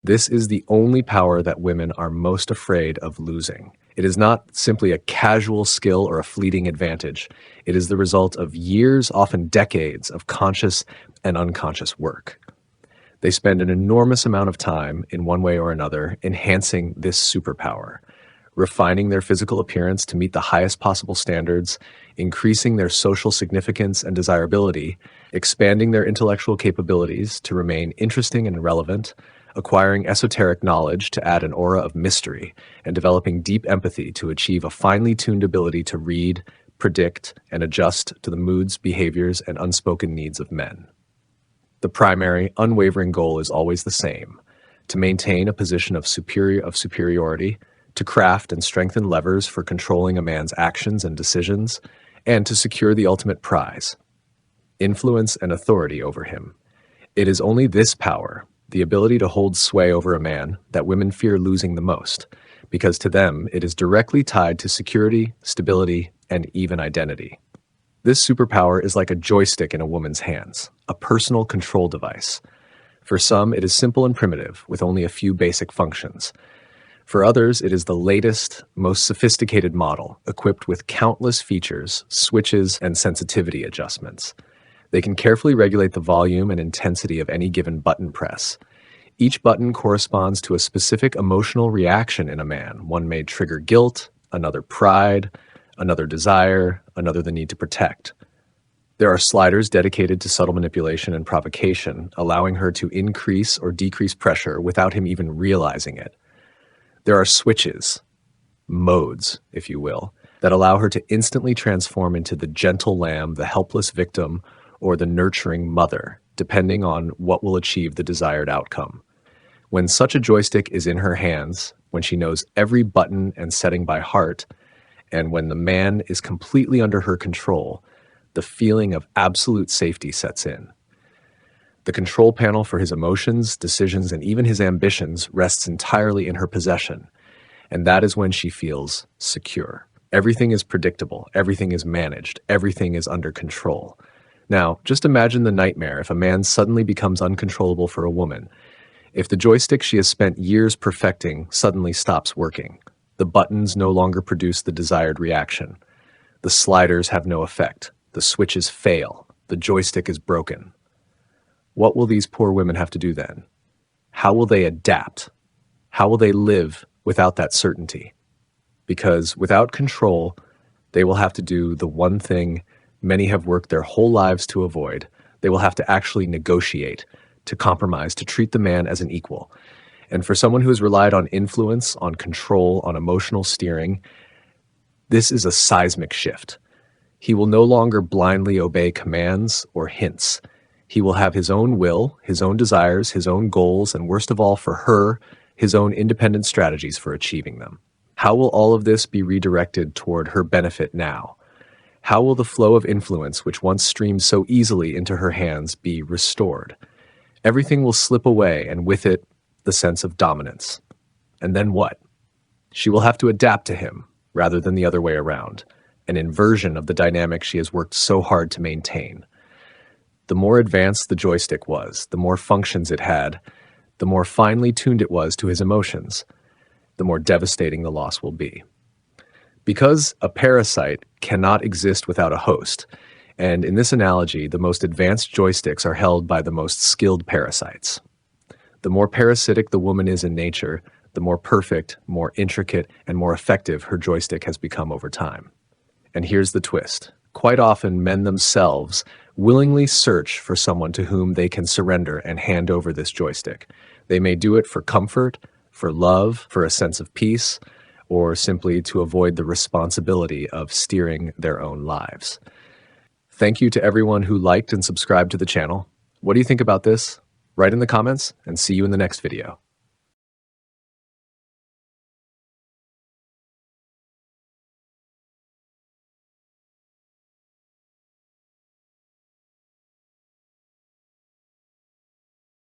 This is the only power that women are most afraid of losing. It is not simply a casual skill or a fleeting advantage. It is the result of years, often decades, of conscious and unconscious work. They spend an enormous amount of time, in one way or another, enhancing this superpower, refining their physical appearance to meet the highest possible standards, increasing their social significance and desirability, expanding their intellectual capabilities to remain interesting and relevant, acquiring esoteric knowledge to add an aura of mystery, and developing deep empathy to achieve a finely tuned ability to read, predict, and adjust to the moods, behaviors, and unspoken needs of men. The primary, unwavering goal is always the same: to maintain a position of superiority, to craft and strengthen levers for controlling a man's actions and decisions, and to secure the ultimate prize: influence and authority over him. It is only this power, the ability to hold sway over a man, that women fear losing the most, because to them it is directly tied to security, stability, and even identity. This superpower is like a joystick in a woman's hands, a personal control device. For some, it is simple and primitive, with only a few basic functions. For others, it is the latest, most sophisticated model, equipped with countless features, switches, and sensitivity adjustments. They can carefully regulate the volume and intensity of any given button press. Each button corresponds to a specific emotional reaction in a man. One may trigger guilt, another pride, another desire, another the need to protect. There are sliders dedicated to subtle manipulation and provocation, allowing her to increase or decrease pressure without him even realizing it. There are switches, modes, if you will, that allow her to instantly transform into the gentle lamb, the helpless victim, or the nurturing mother, depending on what will achieve the desired outcome. When such a joystick is in her hands, when she knows every button and setting by heart, and when the man is completely under her control, the feeling of absolute safety sets in. The control panel for his emotions, decisions, and even his ambitions rests entirely in her possession, and that is when she feels secure. Everything is predictable, everything is managed, everything is under control. Now, just imagine the nightmare if a man suddenly becomes uncontrollable for a woman. If the joystick she has spent years perfecting suddenly stops working, the buttons no longer produce the desired reaction. The sliders have no effect. The switches fail. The joystick is broken. What will these poor women have to do then? How will they adapt? How will they live without that certainty? Because without control, they will have to do the one thing many have worked their whole lives to avoid. They will have to actually negotiate, to compromise, to treat the man as an equal. And for someone who has relied on influence, on control, on emotional steering, this is a seismic shift. He will no longer blindly obey commands or hints. He will have his own will, his own desires, his own goals, and worst of all for her, his own independent strategies for achieving them. How will all of this be redirected toward her benefit now? How will the flow of influence, which once streamed so easily into her hands, be restored? Everything will slip away, and with it, the sense of dominance. And then what? She will have to adapt to him, rather than the other way around, an inversion of the dynamic she has worked so hard to maintain. The more advanced the joystick was, the more functions it had, the more finely tuned it was to his emotions, the more devastating the loss will be. Because a parasite cannot exist without a host, and in this analogy, the most advanced joysticks are held by the most skilled parasites. The more parasitic the woman is in nature, the more perfect, more intricate, and more effective her joystick has become over time. And here's the twist. Quite often, men themselves willingly search for someone to whom they can surrender and hand over this joystick. They may do it for comfort, for love, for a sense of peace, or simply to avoid the responsibility of steering their own lives. Thank you to everyone who liked and subscribed to the channel. What do you think about this? Write in the comments, and see you in the next video.